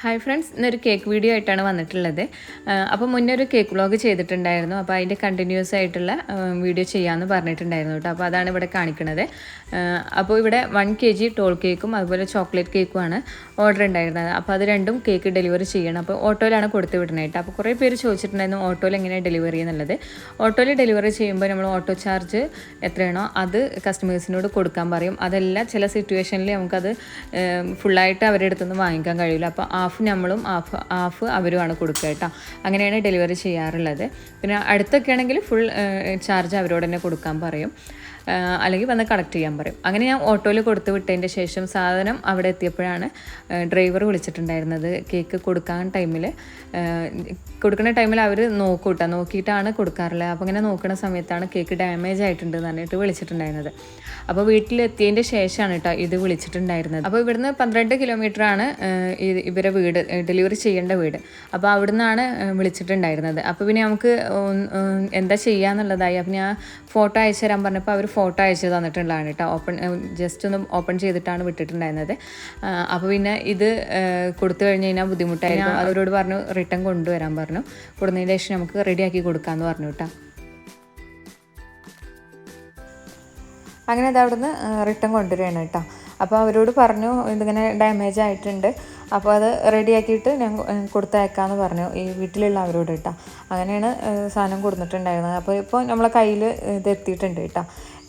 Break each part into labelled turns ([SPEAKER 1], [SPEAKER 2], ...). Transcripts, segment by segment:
[SPEAKER 1] Hi friends, ഇന്നൊരു cake video ആയിട്ടാണ് വന്നിട്ടുള്ളത്. അപ്പോൾ മുന്നേ ഒരു കേക്ക് വ്ളോഗ് ചെയ്തിട്ടുണ്ടായിരുന്നു. അപ്പോൾ അതിൻ്റെ കണ്ടിന്യൂസ് ആയിട്ടുള്ള വീഡിയോ ചെയ്യാമെന്ന് പറഞ്ഞിട്ടുണ്ടായിരുന്നു കേട്ടോ. അപ്പോൾ അതാണ് ഇവിടെ കാണിക്കുന്നത്. അപ്പോൾ ഇവിടെ 1 kg ടോൾ കേക്കും അതുപോലെ ചോക്ലേറ്റ് കേക്കുമാണ് ഓർഡർ ഉണ്ടായിരുന്നത്. അപ്പോൾ അത് രണ്ടും കേക്ക് ഡെലിവറി ചെയ്യണം. അപ്പോൾ ഓട്ടോയിലാണ് കൊടുത്ത് വിടുന്നത് കേട്ടോ. അപ്പോൾ കുറേ പേര് ചോദിച്ചിട്ടുണ്ടായിരുന്നു ഓട്ടോയിൽ എങ്ങനെയാണ് ഡെലിവറി എന്നുള്ളത്. ഓട്ടോയിൽ ഡെലിവറി ചെയ്യുമ്പോൾ നമ്മൾ ഓട്ടോ ചാർജ് എത്രയാണോ അത് കസ്റ്റമേഴ്സിനോട് കൊടുക്കാൻ പറയും. അതല്ല ചില സിറ്റുവേഷനിൽ നമുക്കത് ഫുള്ളായിട്ട് അവരുടെ അടുത്തുനിന്ന് വാങ്ങിക്കാൻ കഴിയില്ല. അപ്പോൾ ഹാഫ് നമ്മളും ഹാഫ് അവരുമാണ് കൊടുക്കുക കേട്ടോ. അങ്ങനെയാണ് ഡെലിവറി ചെയ്യാറുള്ളത്. പിന്നെ അടുത്തൊക്കെ ആണെങ്കിൽ ഫുൾ ചാർജ് അവരോട് തന്നെ കൊടുക്കാൻ പറയും, അല്ലെങ്കിൽ വന്ന് കളക്ട് ചെയ്യാൻ പറയും. അങ്ങനെ ഞാൻ ഓട്ടോയിൽ കൊടുത്തു വിട്ടതിൻ്റെ ശേഷം സാധനം അവിടെ എത്തിയപ്പോഴാണ് ഡ്രൈവർ വിളിച്ചിട്ടുണ്ടായിരുന്നത്. കേക്ക് കൊടുക്കുന്ന ടൈമിൽ അവർ നോക്കിയിട്ടാണ് കൊടുക്കാറുള്ളത്. അപ്പോൾ ഇങ്ങനെ നോക്കുന്ന സമയത്താണ് കേക്ക് ഡാമേജ് ആയിട്ടുണ്ട് എന്ന് പറഞ്ഞിട്ട് വിളിച്ചിട്ടുണ്ടായിരുന്നത്. അപ്പോൾ വീട്ടിലെത്തിയതിൻ്റെ ശേഷമാണ് കേട്ടോ ഇത് വിളിച്ചിട്ടുണ്ടായിരുന്നത്. അപ്പോൾ ഇവിടുന്ന് 12 കിലോമീറ്ററാണ് ഇവരെ വീട്, ഡെലിവറി ചെയ്യേണ്ട വീട്. അപ്പോൾ അവിടുന്നാണ് വിളിച്ചിട്ടുണ്ടായിരുന്നത്. അപ്പോൾ പിന്നെ നമുക്ക് എന്താ ചെയ്യാന്നുള്ളതായി. അപ്പോൾ ഞാൻ ഫോട്ടോ അയച്ചു തരാൻ പറഞ്ഞപ്പോൾ അവർ ഫോട്ടോ അയച്ചു തന്നിട്ടുള്ളതാണ് കേട്ടോ. ജസ്റ്റ് ഒന്ന് ഓപ്പൺ ചെയ്തിട്ടാണ് വിട്ടിട്ടുണ്ടായിരുന്നത്. അപ്പോൾ പിന്നെ ഇത് കൊടുത്തു കഴിഞ്ഞ് കഴിഞ്ഞാൽ ബുദ്ധിമുട്ടായിരുന്നു. അവരോട് പറഞ്ഞു റിട്ടേൺ കൊണ്ടുവരാൻ പറഞ്ഞു. കൊടുന്നതിന് ശേഷം നമുക്ക് റെഡിയാക്കി കൊടുക്കാമെന്ന് പറഞ്ഞു കേട്ടോ. അങ്ങനെ അത് അവിടുന്ന് റിട്ടേൺ കൊണ്ടുവരികയാണ് കേട്ടോ. അപ്പോൾ അവരോട് പറഞ്ഞു ഇതിങ്ങനെ ഡാമേജ് ആയിട്ടുണ്ട്, അപ്പോൾ അത് റെഡിയാക്കിയിട്ട് ഞാൻ കൊടുത്തയക്കാമെന്ന് പറഞ്ഞു ഈ വീട്ടിലുള്ള അവരോട് കേട്ടോ. അങ്ങനെയാണ് സാധനം കൊടുത്തിട്ടുണ്ടായിരുന്നത്. അപ്പോൾ ഇപ്പോൾ നമ്മളെ കയ്യിൽ ഇത് എത്തിയിട്ടുണ്ട് കേട്ടോ.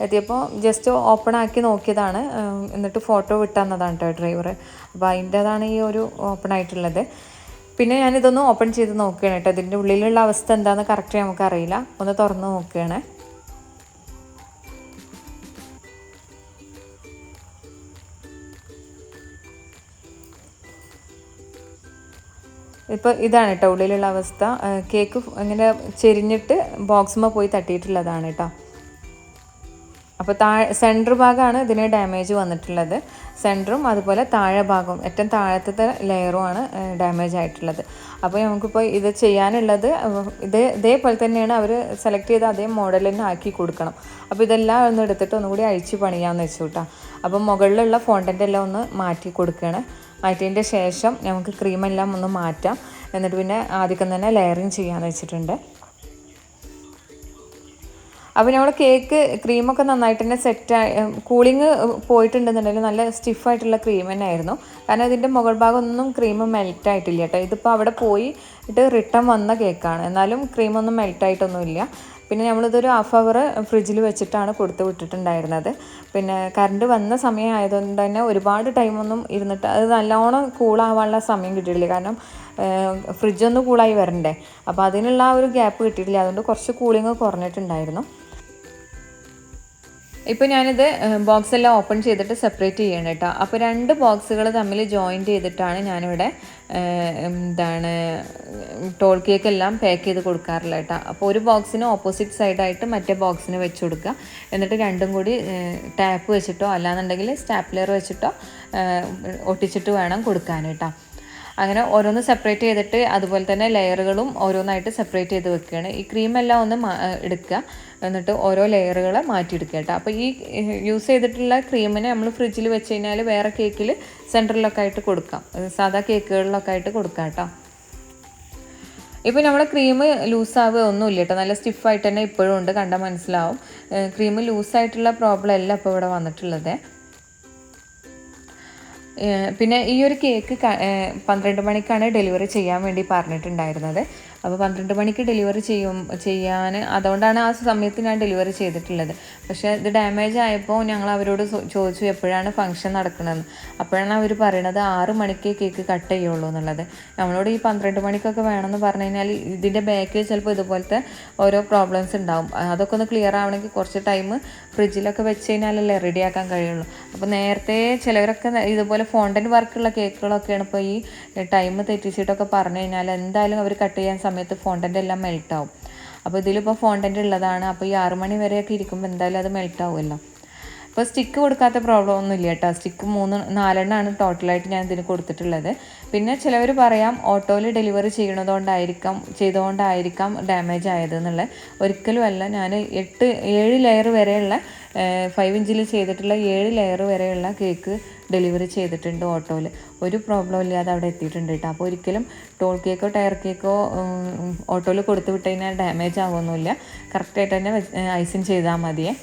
[SPEAKER 1] എത്തിയപ്പോൾ ജസ്റ്റ് ഓപ്പൺ ആക്കി നോക്കിയതാണ്, എന്നിട്ട് ഫോട്ടോ വിട്ടുതന്നതാണ് കേട്ടോ ഡ്രൈവർ. അപ്പോൾ അതിൻ്റേതാണ് ഈ ഒരു ഓപ്പൺ ആയിട്ടുള്ളത്. പിന്നെ ഞാനിതൊന്ന് ഓപ്പൺ ചെയ്ത് നോക്കുകയാണ് കേട്ടോ. ഇതിൻ്റെ ഉള്ളിലുള്ള അവസ്ഥ എന്താണെന്ന് കറക്റ്റ് നമുക്കറിയില്ല. ഒന്ന് തുറന്ന് നോക്കുകയാണ്. ഇപ്പോൾ ഇതാണ് കേട്ടോ ഉള്ളിലുള്ള അവസ്ഥ. കേക്ക് ഇങ്ങനെ ചെരിഞ്ഞിട്ട് ബോക്സുമ്മ പോയി തട്ടിയിട്ടുള്ളതാണ് കേട്ടോ. അപ്പോൾ സെൻറ്റർ ഭാഗമാണ് ഇതിന് ഡാമേജ് വന്നിട്ടുള്ളത്. സെൻറ്ററും അതുപോലെ താഴെ ഭാഗവും ഏറ്റവും താഴത്തെ ലെയറുമാണ് ഡാമേജ് ആയിട്ടുള്ളത്. അപ്പോൾ നമുക്കിപ്പോൾ ഇത് ചെയ്യാനുള്ളത് ഇതേപോലെ തന്നെയാണ് അവർ സെലക്ട് ചെയ്ത് അതേ മോഡൽ തന്നെ ആക്കി കൊടുക്കണം. അപ്പോൾ ഇതെല്ലാം ഒന്ന് എടുത്തിട്ട് ഒന്നുകൂടി അഴിച്ച് പണിയാമെന്ന് വെച്ചു കേട്ടോ. അപ്പോൾ മുകളിലുള്ള ഫോണ്ടൻ്റ് എല്ലാം ഒന്ന് മാറ്റി കൊടുക്കുകയാണ്. മാറ്റിയതിൻ്റെ ശേഷം നമുക്ക് ക്രീമെല്ലാം ഒന്ന് മാറ്റാം. എന്നിട്ട് പിന്നെ ആദ്യം തന്നെ ലെയറിങ് ചെയ്യാമെന്ന് വെച്ചിട്ടുണ്ട്. അപ്പോൾ നമ്മൾ കേക്ക് ക്രീമൊക്കെ നന്നായിട്ട് തന്നെ കൂളിങ് പോയിട്ടുണ്ടെന്നുണ്ടെങ്കിൽ നല്ല സ്റ്റിഫായിട്ടുള്ള ക്രീം തന്നെ ആയിരുന്നു. കാരണം ഇതിൻ്റെ മുകൾ ഭാഗം ഒന്നും ക്രീം മെൽറ്റ് ആയിട്ടില്ല കേട്ടോ. ഇതിപ്പോൾ അവിടെ പോയിട്ട് റിട്ടേൺ വന്ന കേക്കാണ്, എന്നാലും ക്രീമൊന്നും മെൽറ്റായിട്ടൊന്നുമില്ല. പിന്നെ നമ്മളിതൊരു ഹാഫ് അവർ ഫ്രിഡ്ജിൽ വെച്ചിട്ടാണ് കൊടുത്ത് വിട്ടിട്ടുണ്ടായിരുന്നത്. പിന്നെ കറണ്ട് വന്ന സമയം ആയതുകൊണ്ട് തന്നെ ഒരുപാട് ടൈമൊന്നും ഇരുന്നിട്ട് അത് നല്ലോണം കൂളാവാനുള്ള സമയം കിട്ടിയിട്ടില്ല. കാരണം ഫ്രിഡ്ജൊന്ന് കൂളായി വരണ്ടേ. അപ്പോൾ അതിനുള്ള ആ ഒരു ഗ്യാപ്പ് കിട്ടിയിട്ടില്ല. അതുകൊണ്ട് കുറച്ച് കൂളിങ് കുറഞ്ഞിട്ടുണ്ടായിരുന്നു. ഇപ്പോൾ ഞാനിത് ബോക്സ് എല്ലാം ഓപ്പൺ ചെയ്തിട്ട് സെപ്പറേറ്റ് ചെയ്യണം കേട്ടോ. അപ്പോൾ 2 ബോക്സുകൾ തമ്മിൽ ജോയിൻറ്റ് ചെയ്തിട്ടാണ് ഞാനിവിടെ ടോൾ കേക്ക് എല്ലാം പാക്ക് ചെയ്ത് കൊടുക്കാറില്ല കേട്ടോ. അപ്പോൾ ഒരു ബോക്സിന് ഓപ്പോസിറ്റ് സൈഡായിട്ട് മറ്റേ ബോക്സിന് വെച്ച് കൊടുക്കുക. എന്നിട്ട് രണ്ടും കൂടി ടാപ്പ് വെച്ചിട്ടോ അല്ലാന്നുണ്ടെങ്കിൽ സ്റ്റാപ്ലർ വെച്ചിട്ടോ ഒട്ടിച്ചിട്ട് വേണം കൊടുക്കാൻ കേട്ടോ. അങ്ങനെ ഓരോന്ന് സെപ്പറേറ്റ് ചെയ്തിട്ട് അതുപോലെ തന്നെ ലെയറുകളും ഓരോന്നായിട്ട് സെപ്പറേറ്റ് ചെയ്ത് വെക്കുകയാണ്. ഈ ക്രീമെല്ലാം ഒന്ന് എടുക്കുക, എന്നിട്ട് ഓരോ ലെയറുകളെ മാറ്റിയെടുക്കുക കേട്ടോ. അപ്പോൾ ഈ യൂസ് ചെയ്തിട്ടുള്ള ക്രീമിനെ നമ്മൾ ഫ്രിഡ്ജിൽ വെച്ച് കഴിഞ്ഞാൽ വേറെ കേക്കിൽ സെൻറ്ററിലൊക്കെ ആയിട്ട് കൊടുക്കാം, സാധാ കേക്കുകളിലൊക്കെ ആയിട്ട് കൊടുക്കാം കേട്ടോ. ഇപ്പോൾ നമ്മുടെ ക്രീം ലൂസാവുക ഒന്നുമില്ല കേട്ടോ. നല്ല സ്റ്റിഫായിട്ട് തന്നെ ഇപ്പോഴും ഉണ്ട്, കണ്ടാൽ മനസ്സിലാവും. ക്രീം ലൂസായിട്ടുള്ള പ്രോബ്ലം അല്ല ഇപ്പോൾ ഇവിടെ വന്നിട്ടുള്ളത്. പിന്നെ ഈ ഒരു കേക്ക് 12 മണിക്കാണ് ഡെലിവറി ചെയ്യാൻ വേണ്ടി പറഞ്ഞിട്ടുണ്ടായിരുന്നത്. അപ്പോൾ 12 മണിക്ക് ഡെലിവറി ചെയ്യാൻ അതുകൊണ്ടാണ് ആ സമയത്ത് ഞാൻ ഡെലിവറി ചെയ്തിട്ടുള്ളത്. പക്ഷേ ഇത് ഡാമേജ് ആയപ്പോൾ ഞങ്ങൾ അവരോട് ചോദിച്ചു എപ്പോഴാണ് ഫംഗ്ഷൻ നടക്കണമെന്ന്. അപ്പോഴാണ് അവർ പറയണത് 6 മണിക്ക് കേക്ക് കട്ട് ചെയ്യുള്ളൂ എന്നുള്ളത്. നമ്മളോട് ഈ 12 മണിക്കൊക്കെ വേണമെന്ന് പറഞ്ഞു കഴിഞ്ഞാൽ ഇതിൻ്റെ ബാക്കിൽ ചിലപ്പോൾ ഇതുപോലത്തെ ഓരോ പ്രോബ്ലംസ് ഉണ്ടാവും. അതൊക്കെ ഒന്ന് ക്ലിയർ ആവണമെങ്കിൽ കുറച്ച് ടൈം ഫ്രിഡ്ജിലൊക്കെ വെച്ച് കഴിഞ്ഞാലല്ലേ റെഡിയാക്കാൻ കഴിയുള്ളൂ. അപ്പോൾ നേരത്തെ ചിലവരൊക്കെ ഇതുപോലെ ഫോണ്ടൻ്റ് വർക്കുള്ള കേക്കുകളൊക്കെയാണ് ഇപ്പോൾ ഈ ടൈം തെറ്റിച്ചിട്ടൊക്കെ പറഞ്ഞു കഴിഞ്ഞാൽ എന്തായാലും അവർ കട്ട് ചെയ്യാൻ സമയത്ത് ഫോണ്ടൻ്റ് എല്ലാം മെൽട്ടാവും. അപ്പോൾ ഇതിലിപ്പോൾ ഫോണ്ടൻ്റ് ഉള്ളതാണ്. അപ്പോൾ ഈ 6 മണി വരെയൊക്കെ ഇരിക്കുമ്പോൾ എന്തായാലും അത് മെൽട്ടാവുമല്ലോ. അപ്പോൾ സ്റ്റിക്ക് കൊടുക്കാത്ത പ്രോബ്ലം ഒന്നുമില്ല കേട്ടോ. സ്റ്റിക്ക് 4 ടോട്ടലായിട്ട് ഞാൻ ഇതിന് കൊടുത്തിട്ടുള്ളത്. പിന്നെ ചിലവർ പറയാം ഓട്ടോയിൽ ഡെലിവറി ചെയ്തുകൊണ്ടായിരിക്കാം ഡാമേജ് ആയത് എന്നുള്ളത്. ഒരിക്കലും അല്ല. ഞാൻ 7 ലെയർ വരെയുള്ള 5 ഇഞ്ചിൽ ചെയ്തിട്ടുള്ള 7 ലെയർ വരെയുള്ള കേക്ക് ഡെലിവറി ചെയ്തിട്ടുണ്ട് ഓട്ടോയിൽ. ഒരു പ്രോബ്ലം ഇല്ലാതെ അവിടെ എത്തിയിട്ടുണ്ട് കേട്ടോ. അപ്പോൾ ഒരിക്കലും ടോൾ കേക്കോ ടയർ കേക്കോ ഓട്ടോയിൽ കൊടുത്തു വിട്ട് കഴിഞ്ഞാൽ ഡാമേജ് ആവുമൊന്നുമില്ല. കറക്റ്റായിട്ട് തന്നെ ഐസിങ് ചെയ്താൽ മതിയേ.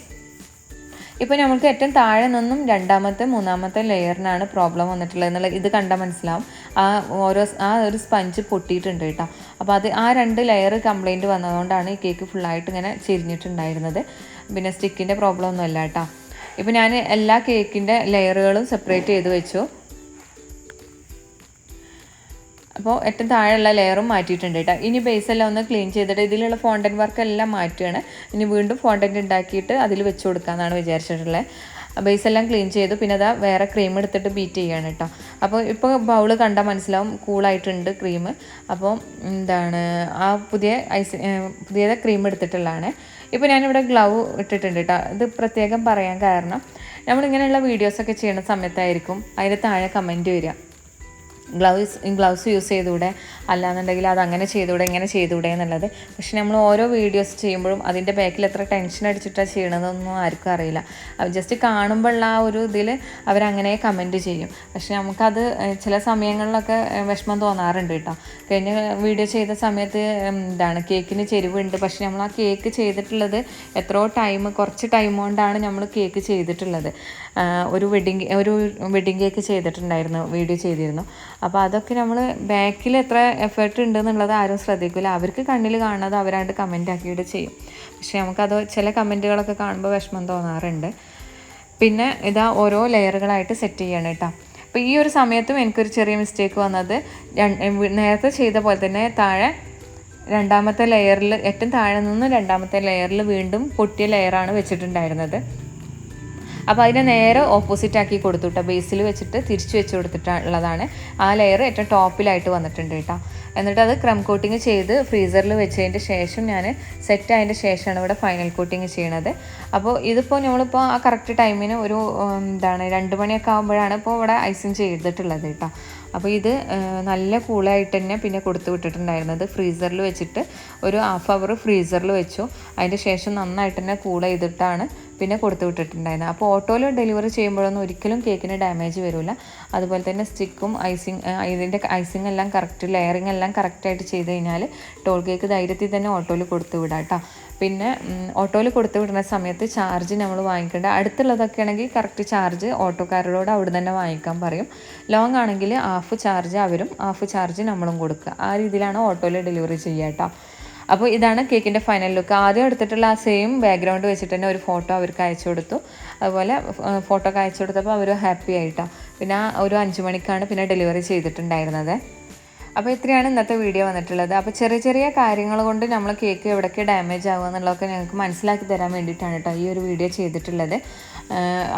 [SPEAKER 1] ഇപ്പോൾ നമുക്ക് ഏറ്റവും താഴെ നിന്നും 2ാമത്തെ 3ാമത്തെ ലെയറിനാണ് പ്രോബ്ലം വന്നിട്ടുള്ളത് എന്നുള്ളത് ഇത് കണ്ടാൽ മനസ്സിലാവും. ആ ഒരു സ്പഞ്ച് പൊട്ടിയിട്ടുണ്ട് കേട്ടോ. അപ്പോൾ ആ 2 ലെയർ കംപ്ലൈൻറ്റ് വന്നതുകൊണ്ടാണ് ഈ കേക്ക് ഫുള്ളായിട്ട് ഇങ്ങനെ ചെരിഞ്ഞിട്ടുണ്ടായിരുന്നത്. പിന്നെ സ്റ്റിക്കിൻ്റെ പ്രോബ്ലം ഒന്നുമല്ല കേട്ടോ. ഇപ്പോൾ ഞാൻ എല്ലാ കേക്കിൻ്റെ ലെയറുകളും സെപ്പറേറ്റ് ചെയ്ത് വെച്ചു. അപ്പോൾ ഏറ്റവും താഴെയുള്ള ലെയറും മാറ്റിയിട്ടുണ്ട് കേട്ടോ. ഇനി ബേസെല്ലാം ഒന്ന് ക്ലീൻ ചെയ്തിട്ട് ഇതിലുള്ള ഫോണ്ടൻറ്റ് വർക്കെല്ലാം മാറ്റുകയാണ്. ഇനി വീണ്ടും ഫോണ്ടൻറ്റ് ഉണ്ടാക്കിയിട്ട് അതിൽ വെച്ച് കൊടുക്കാമെന്നാണ് വിചാരിച്ചിട്ടുള്ളത്. ബേസെല്ലാം ക്ലീൻ ചെയ്തു. പിന്നെ അതാ വേറെ ക്രീം എടുത്തിട്ട് ബീറ്റ് ചെയ്യാണ് കേട്ടോ. അപ്പോൾ ഇപ്പോൾ ബൗൾ കണ്ടാൽ മനസ്സിലാവും കൂളായിട്ടുണ്ട് ക്രീം. അപ്പോൾ പുതിയ ക്രീം എടുത്തിട്ടുള്ളതാണ്. ഇപ്പോൾ ഞാനിവിടെ ഗ്ലൗ ഇട്ടിട്ടുണ്ട് കേട്ടോ. ഇത് പ്രത്യേകം പറയാൻ കാരണം നമ്മളിങ്ങനെയുള്ള വീഡിയോസൊക്കെ ചെയ്യുന്ന സമയത്തായിരിക്കും അതിൻ്റെ താഴെ കമൻറ്റ് വരിക, ഗ്ലൗസ് യൂസ് ചെയ്തുകൂടെ, അല്ലാന്നുണ്ടെങ്കിൽ അത് അങ്ങനെ ചെയ്തുകൂടെ ഇങ്ങനെ ചെയ്തുകൂടെ എന്നുള്ളത്. പക്ഷെ നമ്മൾ ഓരോ വീഡിയോസ് ചെയ്യുമ്പോഴും അതിൻ്റെ ബാക്കിൽ എത്ര ടെൻഷൻ അടിച്ചിട്ടാണ് ചെയ്യണതെന്നൊന്നും ആർക്കും അറിയില്ല. ജസ്റ്റ് കാണുമ്പോഴുള്ള ആ ഒരു ഇതിൽ അവരങ്ങനെ കമൻറ്റ് ചെയ്യും. പക്ഷെ നമുക്കത് ചില സമയങ്ങളിലൊക്കെ വിഷമം തോന്നാറുണ്ട് കേട്ടോ. കഴിഞ്ഞ വീഡിയോ ചെയ്ത സമയത്ത് കേക്കിന് ചെരിവുണ്ട്. പക്ഷെ നമ്മൾ ആ കേക്ക് ചെയ്തിട്ടുള്ളത് കുറച്ച് ടൈം കൊണ്ടാണ് നമ്മൾ കേക്ക് ചെയ്തിട്ടുള്ളത്. ഒരു വെഡിങ് കേക്ക് ചെയ്തിട്ടുണ്ടായിരുന്നു, വീഡിയോ ചെയ്തിരുന്നു. അപ്പോൾ അതൊക്കെ നമ്മൾ ബാക്കിൽ എത്ര എഫേർട്ട് ഉണ്ടെന്നുള്ളത് ആരും ശ്രദ്ധിക്കില്ല. അവർക്ക് കണ്ണിൽ കാണുന്നത് അവരായിട്ട് കമൻ്റ് ആക്കിയിട്ട് ചെയ്യും. പക്ഷേ നമുക്കത് ചില കമൻറ്റുകളൊക്കെ കാണുമ്പോൾ വിഷമം തോന്നാറുണ്ട്. പിന്നെ ഇതാ ഓരോ ലെയറുകളായിട്ട് സെറ്റ് ചെയ്യണം കേട്ടോ. അപ്പോൾ ഈ ഒരു സമയത്തും എനിക്കൊരു ചെറിയ മിസ്റ്റേക്ക് വന്നത്, നേരത്തെ ചെയ്ത പോലെ തന്നെ താഴെ 2ാമത്തെ ലെയറിൽ ഏറ്റവും താഴെ നിന്ന് 2ാമത്തെ ലെയറിൽ വീണ്ടും പൊട്ടിയ ലെയറാണ് വെച്ചിട്ടുണ്ടായിരുന്നത്. അപ്പോൾ അതിനെ നേരെ ഓപ്പോസിറ്റ് ആക്കി കൊടുത്തു കേട്ടോ. ബേസിൽ വെച്ചിട്ട് തിരിച്ച് വെച്ച് കൊടുത്തിട്ടുള്ളതാണ്. ആ ലെയർ ഏറ്റവും ടോപ്പിലായിട്ട് വന്നിട്ടുണ്ട് കേട്ടോ. എന്നിട്ട് അത് ക്രം കോട്ടിങ് ചെയ്ത് ഫ്രീസറിൽ വെച്ചതിൻ്റെ ശേഷം ഞാൻ സെറ്റ് ആയതിൻ്റെ ശേഷമാണ് ഇവിടെ ഫൈനൽ കോട്ടിങ് ചെയ്യണത്. അപ്പോൾ ഇതിപ്പോൾ നമ്മളിപ്പോൾ ആ കറക്റ്റ് ടൈമിന് ഒരു 2 മണിയൊക്കെ ആകുമ്പോഴാണ് ഇപ്പോൾ ഇവിടെ ഐസിങ് ചെയ്തിട്ടുള്ളത് കേട്ടോ. അപ്പോൾ ഇത് നല്ല കൂളായിട്ട് തന്നെ പിന്നെ കൊടുത്തു വിട്ടിട്ടുണ്ടായിരുന്നത്. ഫ്രീസറിൽ വെച്ചിട്ട് ഒരു ഹാഫ് അവർ ഫ്രീസറിൽ വെച്ചു. അതിൻ്റെ ശേഷം നന്നായിട്ട് തന്നെ കൂൾ ചെയ്തിട്ടാണ് പിന്നെ കൊടുത്തു വിട്ടിട്ടുണ്ടായിരുന്നത്. അപ്പോൾ ഓട്ടോയിൽ ഡെലിവറി ചെയ്യുമ്പോഴൊന്നും ഒരിക്കലും കേക്കിന് ഡാമേജ് വരില്ല. അതുപോലെ തന്നെ സ്റ്റിക്കും ഇതിൻ്റെ ഐസിങ് എല്ലാം കറക്റ്റ്, ലെയറിങ് എല്ലാം കറക്റ്റായിട്ട് ചെയ്ത് കഴിഞ്ഞാൽ ടോൾ കേക്ക് ധൈര്യത്തിൽ തന്നെ ഓട്ടോയിൽ കൊടുത്തു വിടാം കേട്ടോ. പിന്നെ ഓട്ടോയിൽ കൊടുത്തു വിടുന്ന സമയത്ത് ചാർജ് നമ്മൾ വാങ്ങിക്കേണ്ട. അടുത്തുള്ളതൊക്കെ ആണെങ്കിൽ കറക്റ്റ് ചാർജ് ഓട്ടോക്കാരോട് അവിടെ തന്നെ വാങ്ങിക്കാൻ പറയും. ലോങ് ആണെങ്കിൽ ഹാഫ് ചാർജ് അവരും ഹാഫ് ചാർജ് നമ്മളും കൊടുക്കുക. ആ രീതിയിലാണ് ഓട്ടോയിൽ ഡെലിവറി ചെയ്യുക കേട്ടോ. അപ്പോൾ ഇതാണ് കേക്കിൻ്റെ ഫൈനൽ ലുക്ക്. ആദ്യം എടുത്തിട്ടുള്ള ആ സെയിം ബാക്ക്ഗ്രൗണ്ട് വെച്ചിട്ട് തന്നെ ഒരു ഫോട്ടോ അവർക്ക് അയച്ചു കൊടുത്തു. അതുപോലെ ഫോട്ടോ ഒക്കെ അയച്ചു കൊടുത്തപ്പോൾ അവർ ഹാപ്പി ആയിട്ടാണ്. പിന്നെ ഒരു 5 മണിക്കാണ് പിന്നെ ഡെലിവറി ചെയ്തിട്ടുണ്ടായിരുന്നത്. അപ്പോൾ ഇത്രയാണ് ഇന്നത്തെ വീഡിയോ വന്നിട്ടുള്ളത്. അപ്പോൾ ചെറിയ ചെറിയ കാര്യങ്ങൾ കൊണ്ട് നമ്മൾ കേക്ക് എവിടെയൊക്കെ ഡാമേജ് ആവുക എന്നുള്ളതൊക്കെ ഞങ്ങൾക്ക് മനസ്സിലാക്കി തരാൻ വേണ്ടിയിട്ടാണ് കേട്ടോ ഈ ഒരു വീഡിയോ ചെയ്തിട്ടുള്ളത്.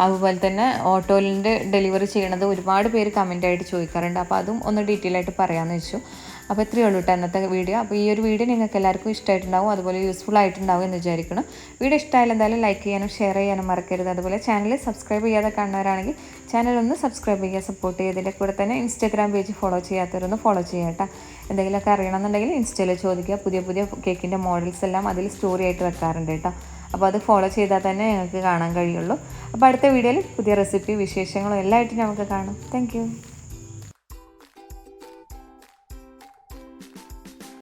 [SPEAKER 1] അതുപോലെ തന്നെ ഓട്ടോയിലിൻ്റെ ഡെലിവറി ചെയ്യണത് ഒരുപാട് പേര് കമൻ്റായിട്ട് ചോദിക്കാറുണ്ട്. അപ്പോൾ അതും ഒന്ന് ഡീറ്റെയിൽ ആയിട്ട് പറയാമെന്ന് വെച്ചു. അപ്പോൾ ഇത്രയേ ഉള്ളൂ കേട്ടോ ഇന്നത്തെ വീഡിയോ. അപ്പോൾ ഈ ഒരു വീഡിയോ നിങ്ങൾക്ക് എല്ലാവർക്കും ഇഷ്ടമായിട്ടുണ്ടാവും, അതുപോലെ യൂസ്ഫുൾ ആയിട്ടുണ്ടാവും എന്ന് വിചാരിക്കണം. വീഡിയോ ഇഷ്ടമായാലും എന്തായാലും ലൈക്ക് ചെയ്യാനും ഷെയർ ചെയ്യാനും മറക്കരുത്. അതുപോലെ ചാനൽ സബ്സ്ക്രൈബ് ചെയ്യാതെ കാണുന്നവരാണെങ്കിൽ ചാനൽ ഒന്ന് സബ്സ്ക്രൈബ് ചെയ്യുക, സപ്പോർട്ട് ചെയ്തതിൻ്റെ കൂടെ തന്നെ ഇൻസ്റ്റാഗ്രാം പേജ് ഫോളോ ചെയ്യാത്തവരൊന്ന് ഫോളോ ചെയ്യുക കേട്ടോ. എന്തെങ്കിലുമൊക്കെ അറിയണമെന്നുണ്ടെങ്കിൽ ഇൻസ്റ്റയിൽ ചോദിക്കുക. പുതിയ കേക്കിൻ്റെ മോഡൽസ് എല്ലാം അതിൽ സ്റ്റോറി ആയിട്ട് വെക്കാറുണ്ട് കേട്ടോ. അപ്പോൾ അത് ഫോളോ ചെയ്താൽ തന്നെ ഞങ്ങൾക്ക് കാണാൻ കഴിയുള്ളൂ. അപ്പോൾ അടുത്ത വീഡിയോയിൽ പുതിയ റെസിപ്പി വിശേഷങ്ങളും എല്ലാമായിട്ട് നമുക്ക് കാണാം. താങ്ക്